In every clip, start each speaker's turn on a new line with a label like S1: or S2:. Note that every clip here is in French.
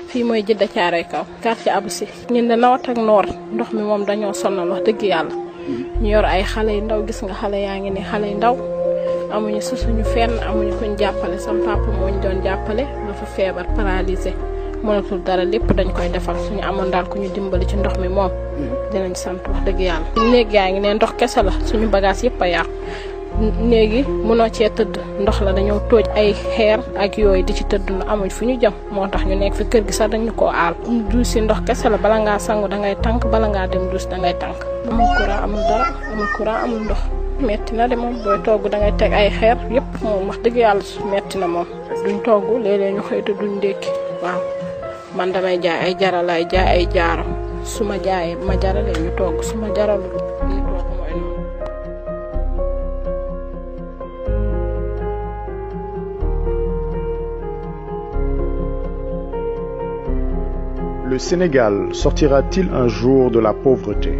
S1: fii mooy Jidda Caaroy Kaw quartier Aboussy ñun de nawet ak noor ndox mi moom dañoo sonal wax dëgg yàlla ñu yor ay xale yu ndaw gis nga xale yaa ngi ne xale yu ndaw amuñu suñu fenn amuñu kuñ jàppale sam papa moo ñu doon jàppale dafa feebar paralysé mënatul dara lépp dañ koy defal suñu amoon daal ku ñu dimbali ci ndox mi moom dinañ sant wax dëgg yàlla. néeg yaa ngi ne ndox kese la suñu bagage yëpp a yàqu néegi mënoo cee tëdd ndox la dañoo tooj ay xeer ak yooyu di ci tëdd amuñ fu ñu jëm moo tax ñu nekk fi kër gi sax dañu koo aal. duus si ndox kese la bala ngaa sangu dangay tànk bala ngaa dem duus dangay tànk. amul courant amul dara amul courant amul ndox metti na de moom booy togg dangay teg ay xeer yëpp moom wax dëgg yàlla metti na moom duñ togg léeg-léeg ñu xëy te duñ ndékki waaw man damay jaay ay jaralaay jaay ay jaaro su ma jaayee ma jaralee ñu togg su ma jaralul ñu togg mooy noonu.
S2: Le Sénégal sortira-t-il un jour de la pauvreté?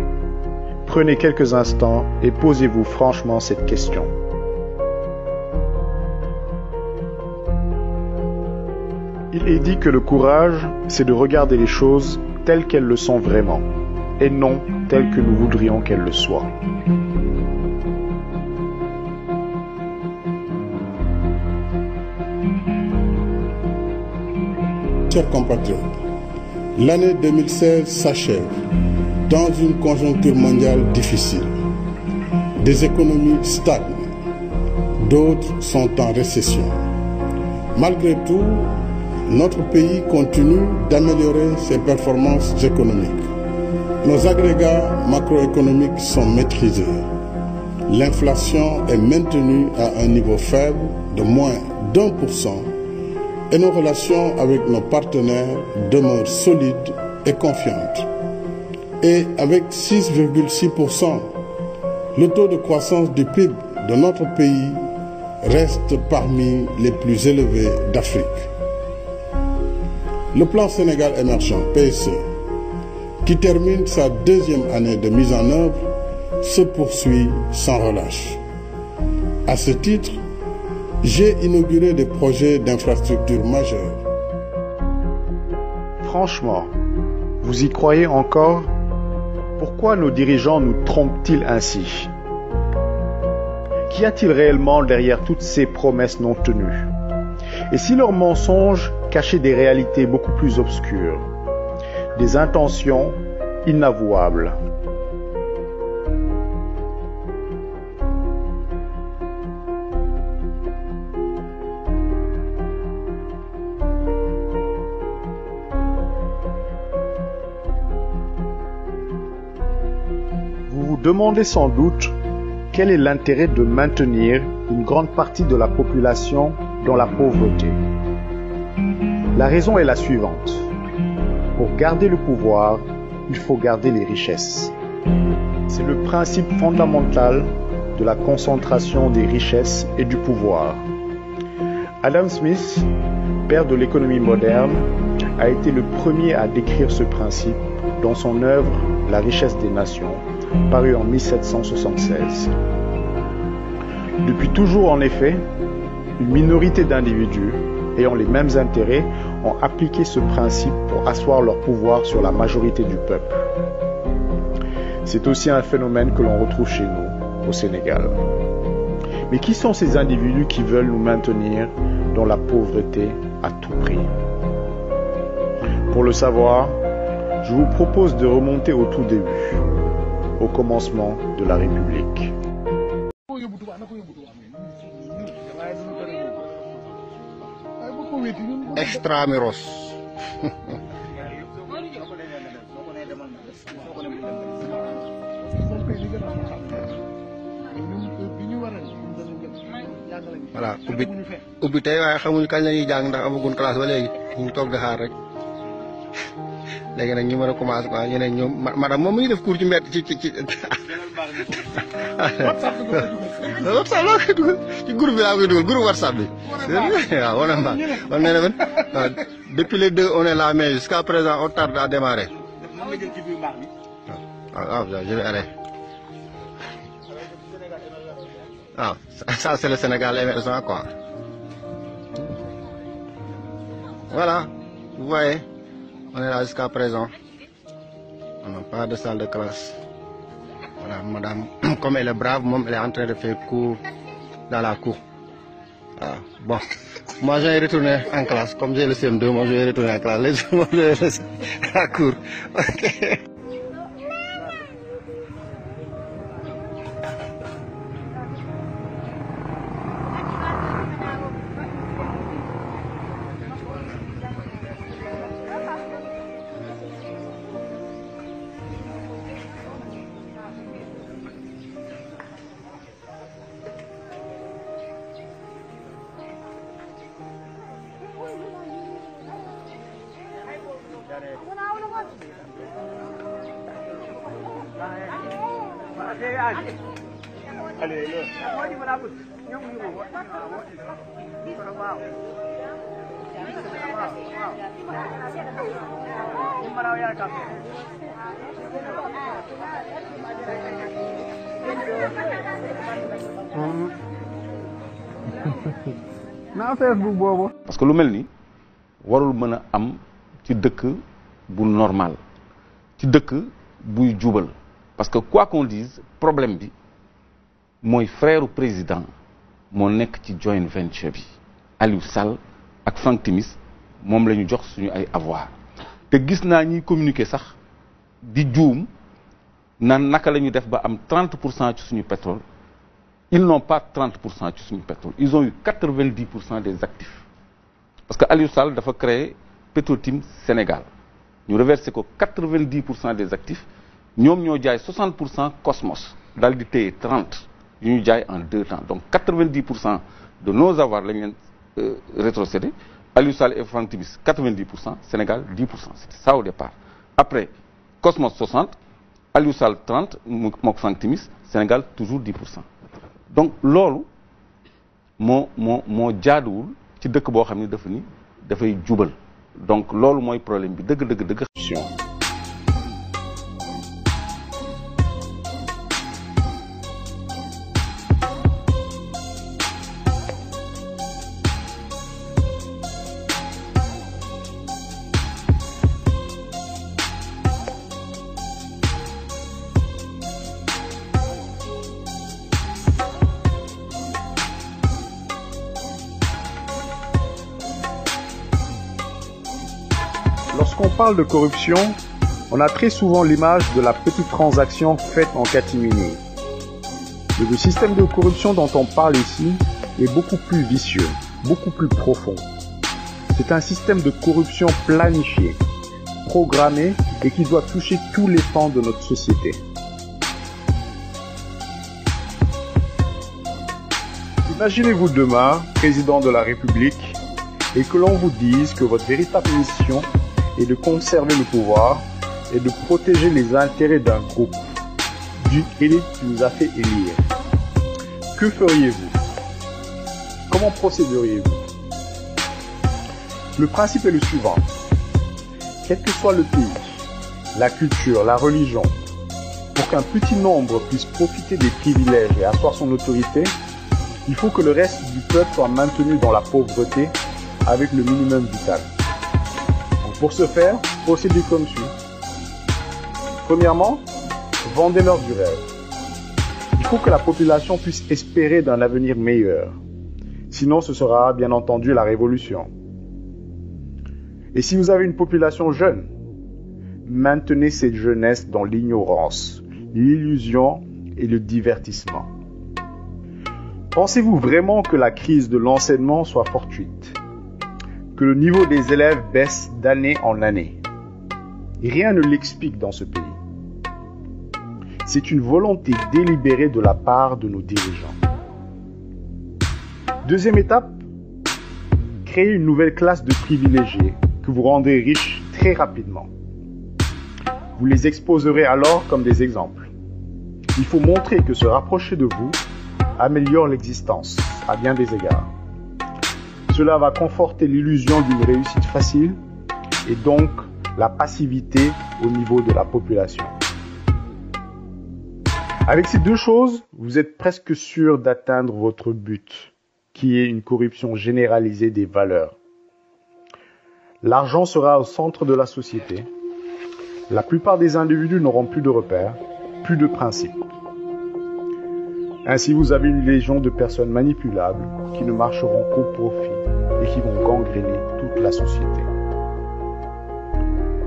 S2: Prenez quelques instants et posez-vous franchement cette question. Il est dit que le courage, c'est de regarder les choses telles qu'elles le sont vraiment, et non telles que nous voudrions qu'elles le soient.
S3: Chers compatriotes, l'année 2016 s'achève dans une conjoncture mondiale difficile. Des économies stagnent, d'autres sont en récession. Malgré tout, notre pays continue d'améliorer ses performances économiques. Nos agrégats macroéconomiques sont maîtrisés. L'inflation est maintenue à un niveau faible de moins d'1% et nos relations avec nos partenaires demeurent solides et confiantes. Et avec 6,6%, le taux de croissance du PIB de notre pays reste parmi les plus élevés d'Afrique. Le plan Sénégal émergent, PSE, qui termine sa deuxième année de mise en œuvre, se poursuit sans relâche. À ce titre, j'ai inauguré des projets d'infrastructures majeurs.
S2: Franchement, vous y croyez encore? Pourquoi nos dirigeants nous trompent-ils ainsi? Qu'y a-t-il réellement derrière toutes ces promesses non tenues? Et si leurs mensonges cachaient des réalités beaucoup plus obscures, des intentions inavouables? Vous vous demandez sans doute quel est l'intérêt de maintenir une grande partie de la population dans la pauvreté. La raison est la suivante. Pour garder le pouvoir, il faut garder les richesses. C'est le principe fondamental de la concentration des richesses et du pouvoir. Adam Smith, père de l'économie moderne, a été le premier à décrire ce principe dans son œuvre La richesse des nations, paru en 1776. Depuis toujours, en effet, une minorité d'individus ayant les mêmes intérêts ont appliqué ce principe pour asseoir leur pouvoir sur la majorité du peuple. C'est aussi un phénomène que l'on retrouve chez nous, au Sénégal. Mais qui sont ces individus qui veulent nous maintenir dans la pauvreté à tout prix? Pour le savoir, je vous propose de remonter au tout début, au commencement de la République.
S4: Extramuros. Voilà, ubbi tey waaye xamuñu kañ la ñuy jàng ndax amaguñ classe ba léegi ñu toog di xaar rek léegi nag ñu mën a commencé quoi ñu ne ñoom madame moom mu ngi def cours ci mbedd ci WhatsApp laa koy dugal ci groupe bi laa koy dugal groupe WhatsApp bi waaw wana mba wan nee na man depuis les 2 on est là mais jusqu'à présent on tarde à démarrer waaw je vais arrêter. Ah, ça c'est le Sénégal émergent quoi. Voilà, vous voyez, on est là jusqu'à présent. On n'a pas de salle de classe. Voilà, madame, comme elle est brave, elle est en train de faire cours dans la cour. Voilà. Bon, moi je vais retourner en classe. Comme j'ai le CM2, moi je vais retourner en classe. Les autres, moi je vais rester à la cour. Okay.
S5: parce que lu mel ni warul mën a am ci dëkk bu normal ci dëkk buy jubal parce que quoi qu'on dise problème bi mooy frère président moo nekk ci joint venture bi Aliou Sall ak Franck Timis moom la ñu jox suñu ay avoir te gis naa ñuy communiquer sax di juum naan naka la ñu def ba am 30% ci suñu pétrole. Ils n'ont pas 30% ci suñu pétrole ils ont eu 90% des actifs parce que Aliou Sall dafa créer Petrotim Sénégal ñu reversé ko 90% des actifs ñoom ñoo jaay 60% Cosmos daal di téye 30 yu ñu jaay en 2 temps donc 90% de nos avoirs lañ leen rétrocédé Aliou Sall et Franck Timis 90% Sénégal 10% c'était ça au départ après Cosmos 60 Aliou Sall 30 mook Franck Timis Sénégal toujours 10%. donc loolu moo jaaduwul ci dëkk boo xam ne dafa ni dafay jubal donc loolu mooy problème bi dëgg.
S2: Lorsqu'on parle de corruption, on a très souvent l'image de la petite transaction faite en catimini. Mais le système de corruption dont on parle ici est beaucoup plus vicieux, beaucoup plus profond. C'est un système de corruption planifié, programmé et qui doit toucher tous les pans de notre société. Imaginez-vous demain, président de la République, et que l'on vous dise que votre véritable mission est de conserver le pouvoir et de protéger les intérêts d'un groupe, d'une élite qui nous a fait élire. Que feriez-vous? Comment procéderiez-vous? Le principe est le suivant. Quel que soit le pays, la culture, la religion, pour qu'un petit nombre puisse profiter des privilèges et asseoir son autorité, il faut que le reste du peuple soit maintenu dans la pauvreté avec le minimum vital. Donc pour ce faire, procédez comme suit. Premièrement, vendez-leur du rêve. Il faut que la population puisse espérer d'un avenir meilleur. Sinon, ce sera bien entendu la révolution. Et si vous avez une population jeune, maintenez cette jeunesse dans l'ignorance, l'illusion et le divertissement. Pensez-vous vraiment que la crise de l'enseignement soit fortuite? Que le niveau des élèves baisse d'année en année? Rien ne l'explique dans ce pays. C'est une volonté délibérée de la part de nos dirigeants. Deuxième étape, créer une nouvelle classe de privilégiés que vous rendrez riches très rapidement. Vous les exposerez alors comme des exemples. Il faut montrer que se rapprocher de vous améliore l'existence à bien des égards. Cela va conforter l'illusion d'une réussite facile et donc la passivité au niveau de la population. Avec ces deux choses, vous êtes presque sûr d'atteindre votre but, qui est une corruption généralisée des valeurs. L'argent sera au centre de la société. La plupart des individus n'auront plus de repères, plus de principes. Ainsi, vous avez une légion de personnes manipulables qui ne marcheront qu'au profit et qui vont gangréner toute la société.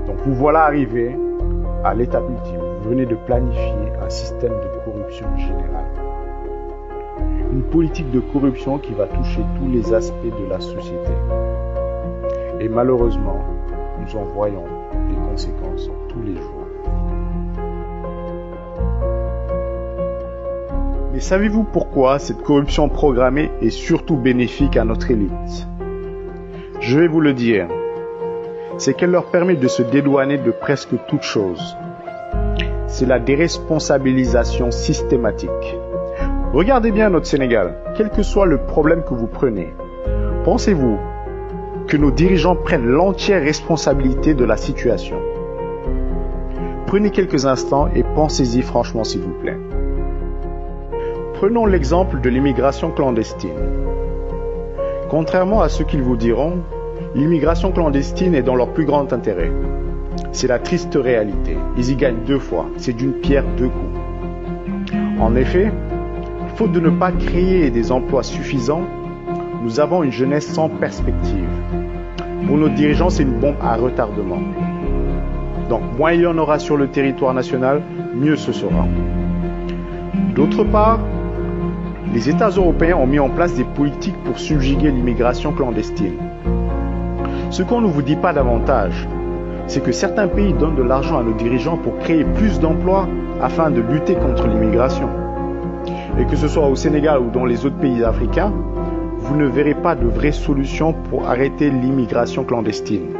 S2: Donc vous voilà arrivé à l'étape ultime. Vous venez de planifier un système de corruption générale. Une politique de corruption qui va toucher tous les aspects de la société. Et malheureusement, nous en voyons les conséquences tous les jours. Mais savez-vous pourquoi cette corruption programmée est surtout bénéfique à notre élite? Je vais vous le dire. C'est qu'elle leur permet de se dédouaner de presque toute chose. C'est la déresponsabilisation systématique. Regardez bien notre Sénégal, quel que soit le problème que vous prenez. Pensez-vous que nos dirigeants prennent l'entière responsabilité de la situation? Prenez quelques instants et pensez-y franchement s'il vous plaît. Prenons l'exemple de l'immigration clandestine. Contrairement à ce qu'ils vous diront, l'immigration clandestine est dans leur plus grand intérêt. C'est la triste réalité. Ils y gagnent deux fois. C'est d'une pierre deux coups. En effet, faute de ne pas créer des emplois suffisants, nous avons une jeunesse sans perspective. Pour nos dirigeants, c'est une bombe à retardement. Donc, moins il y en aura sur le territoire national, mieux ce sera. D'autre part, les États européens ont mis en place des politiques pour subjuguer l'immigration clandestine. Ce qu'on ne vous dit pas davantage, c'est que certains pays donnent de l'argent à nos dirigeants pour créer plus d'emplois afin de lutter contre l'immigration. Et que ce soit au Sénégal ou dans les autres pays africains, vous ne verrez pas de vraies solutions pour arrêter l'immigration clandestine.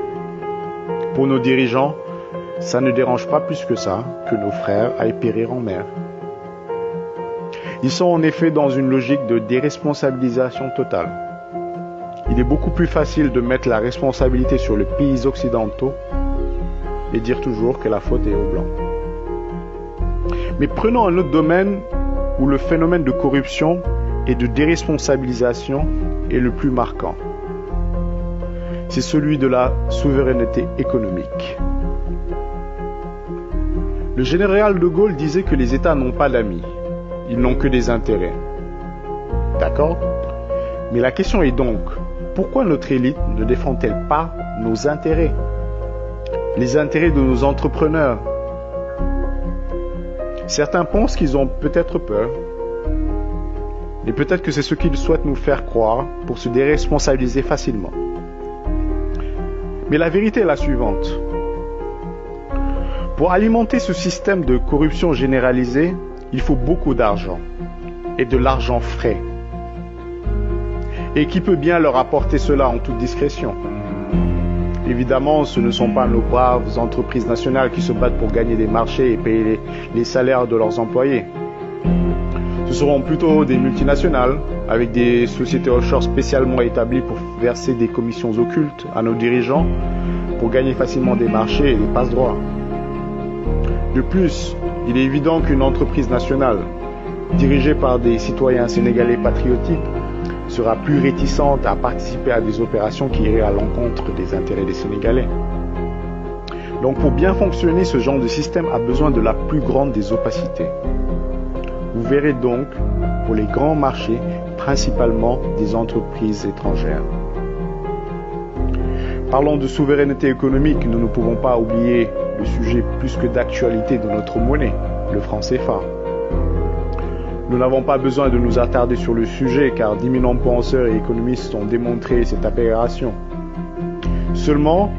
S2: Pour nos dirigeants, ça ne dérange pas plus que ça que nos frères aillent périr en mer. Ils sont en effet dans une logique de déresponsabilisation totale. Il est beaucoup plus facile de mettre la responsabilité sur les pays occidentaux et dire toujours que la faute est aux Blancs. Mais prenons un autre domaine où le phénomène de corruption et de déresponsabilisation est le plus marquant. C'est celui de la souveraineté économique. Le général de Gaulle disait que les États n'ont pas d'amis, ils n'ont que des intérêts. D'accord? Mais la question est donc, pourquoi notre élite ne défend-elle pas nos intérêts? Les intérêts de nos entrepreneurs. Certains pensent qu'ils ont peut-être peur. Et peut-être que c'est ce qu'ils souhaitent nous faire croire pour se déresponsabiliser facilement. Mais la vérité est la suivante. Pour alimenter ce système de corruption généralisée, il faut beaucoup d'argent. Et de l'argent frais. Et qui peut bien leur apporter cela en toute discrétion? Évidemment, ce ne sont pas nos braves entreprises nationales qui se battent pour gagner des marchés et payer les salaires de leurs employés. Ce seront plutôt des multinationales, avec des sociétés offshore spécialement établies pour verser des commissions occultes à nos dirigeants, pour gagner facilement des marchés et des passe-droits. De plus, il est évident qu'une entreprise nationale, dirigée par des citoyens sénégalais patriotiques, sera plus réticente à participer à des opérations qui iraient à l'encontre des intérêts des Sénégalais. Donc pour bien fonctionner, ce genre de système a besoin de la plus grande des opacités. Vous verrez donc, pour les grands marchés, principalement des entreprises étrangères. Parlons de souveraineté économique, nous ne pouvons pas oublier le sujet plus que d'actualité de notre monnaie, le franc CFA. Nous n'avons pas besoin de nous attarder sur le sujet car d'éminents penseurs et économistes ont démontré cette aberration. Seulement,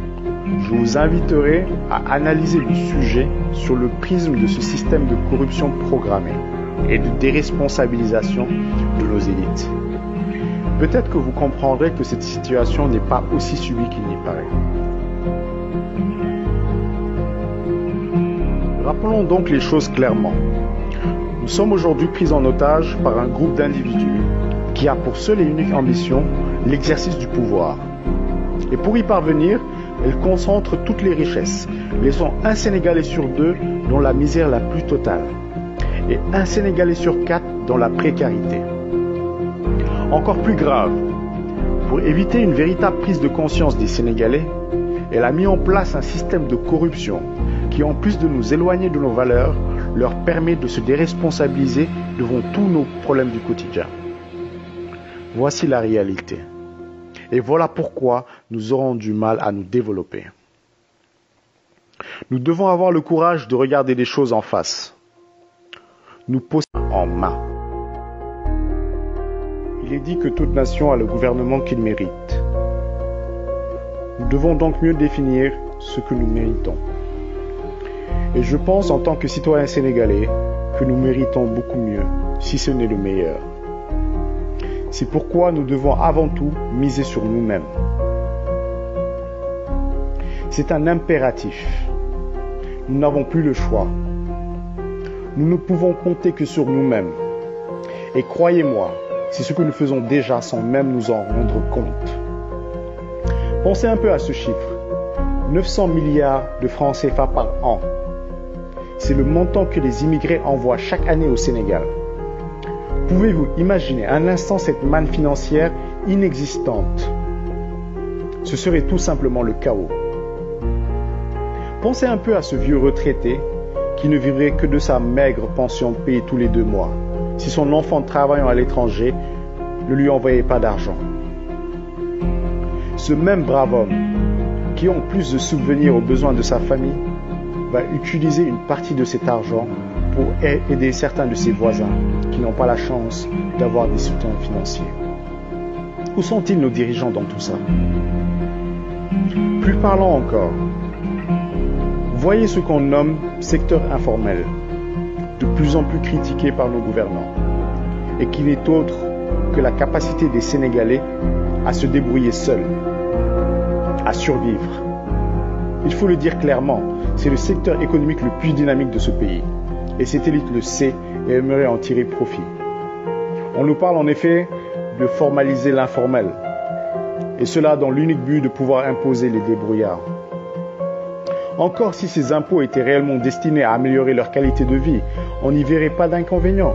S2: je vous inviterai à analyser le sujet sur le prisme de ce système de corruption programmée et de déresponsabilisation de nos élites. Peut-être que vous comprendrez que cette situation n'est pas aussi subie qu'il n'y paraît. Rappelons donc les choses clairement. Nous sommes aujourd'hui pris en otage par un groupe d'individus qui a pour seule et unique ambition l'exercice du pouvoir. Et pour y parvenir, elle concentre toutes les richesses, laissant un Sénégalais sur deux dans la misère la plus totale et un Sénégalais sur 4 dans la précarité. Encore plus grave, pour éviter une véritable prise de conscience des Sénégalais, Elle a mis en place un système de corruption qui, en plus de nous éloigner de nos valeurs, leur permet de se déresponsabiliser devant tous nos problèmes du quotidien. Voici la réalité. Et voilà pourquoi nous aurons du mal à nous développer. Nous devons avoir le courage de regarder les choses en face. Nous possédons en main. Il est dit que toute nation a le gouvernement qu'il mérite. Nous devons donc mieux définir ce que nous méritons. Et je pense, en tant que citoyens sénégalais, que nous méritons beaucoup mieux, si ce n'est le meilleur. C'est pourquoi nous devons avant tout miser sur nous-mêmes. C'est un impératif. Nous n'avons plus le choix. Nous ne pouvons compter que sur nous-mêmes. Et croyez-moi, c'est ce que nous faisons déjà sans même nous en rendre compte. Pensez un peu à ce chiffre. 900 milliards de francs CFA par an. C'est le montant que les immigrés envoient chaque année au Sénégal. Pouvez-vous imaginer un instant cette manne financière inexistante? Ce serait tout simplement le chaos. Pensez un peu à ce vieux retraité qui ne vivrait que de sa maigre pension payée tous les 2 mois, si son enfant travaillant à l'étranger ne lui envoyait pas d'argent. Ce même brave homme, qui en plus de subvenir aux besoins de sa famille, va utiliser une partie de cet argent pour aider certains de ses voisins qui n'ont pas la chance d'avoir des soutiens financiers. Où sont-ils nos dirigeants dans tout ça? Plus parlant encore, voyez ce qu'on nomme secteur informel, de plus en plus critiqué par nos gouvernants, et qui n'est autre que la capacité des Sénégalais à se débrouiller seuls, à survivre. Il faut le dire clairement, c'est le secteur économique le plus dynamique de ce pays. Et cette élite le sait et aimerait en tirer profit. On nous parle en effet de formaliser l'informel. Et cela dans l'unique but de pouvoir imposer les débrouillards. Encore si ces impôts étaient réellement destinés à améliorer leur qualité de vie, on n'y verrait pas d'inconvénient.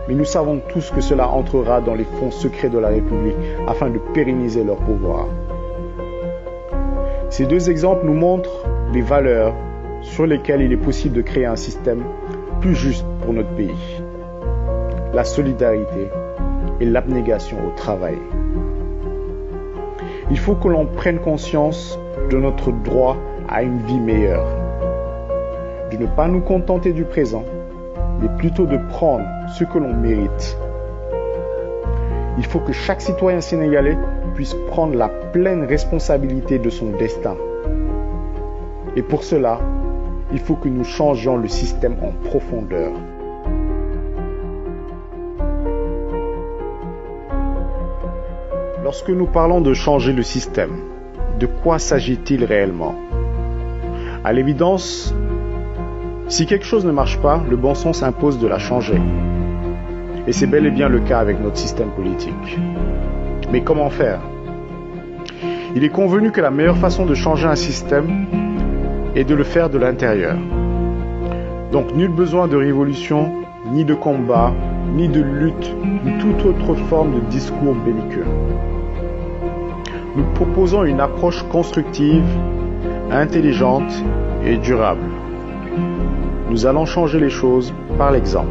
S2: Mais nous savons tous que cela entrera dans les fonds secrets de la République afin de pérenniser leur pouvoir. Ces 2 exemples nous montrent les valeurs sur lesquelles il est possible de créer un système plus juste pour notre pays. La solidarité et l'abnégation au travail. Il faut que l'on prenne conscience de notre droit à une vie meilleure. De ne pas nous contenter du présent, mais plutôt de prendre ce que l'on mérite. Il faut que chaque citoyen sénégalais puisse prendre la pleine responsabilité de son destin. Et pour cela, il faut que nous changions le système en profondeur. Lorsque nous parlons de changer le système, de quoi s'agit-il réellement? À l'évidence, si quelque chose ne marche pas, le bon sens impose de la changer. Et c'est bel et bien le cas avec notre système politique. Mais comment faire? Il est convenu que la meilleure façon de changer un système est de le faire de l'intérieur. Donc nul besoin de révolution, ni de combat, ni de lutte, ni toute autre forme de discours belliqueux. Nous proposons une approche constructive, intelligente et durable. Nous allons changer les choses par l'exemple.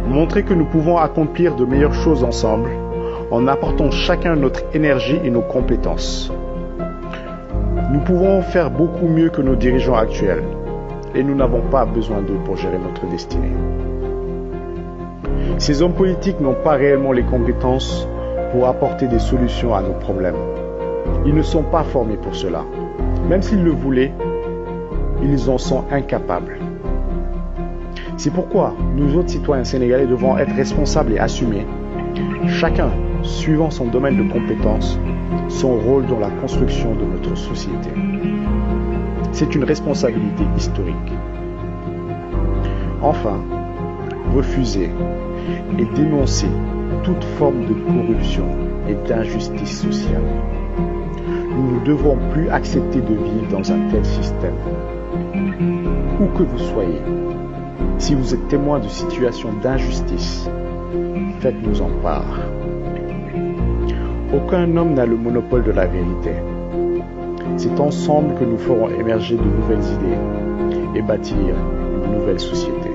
S2: Montrer que nous pouvons accomplir de meilleures choses ensemble en apportant chacun notre énergie et nos compétences. Nous pouvons faire beaucoup mieux que nos dirigeants actuels et nous n'avons pas besoin d'eux pour gérer notre destinée. Ces hommes politiques n'ont pas réellement les compétences pour apporter des solutions à nos problèmes. Ils ne sont pas formés pour cela. Même s'ils le voulaient, ils en sont incapables. C'est pourquoi nous autres citoyens sénégalais devons être responsables et assumer, chacun suivant son domaine de compétence, son rôle dans la construction de notre société. C'est une responsabilité historique. Enfin, refuser et dénoncer toute forme de corruption et d'injustice sociale. Nous ne devons plus accepter de vivre dans un tel système. Où que vous soyez, si vous êtes témoin de situations d'injustice, faites-nous en part. Aucun homme n'a le monopole de la vérité. C'est ensemble que nous ferons émerger de nouvelles idées et bâtir une nouvelle société.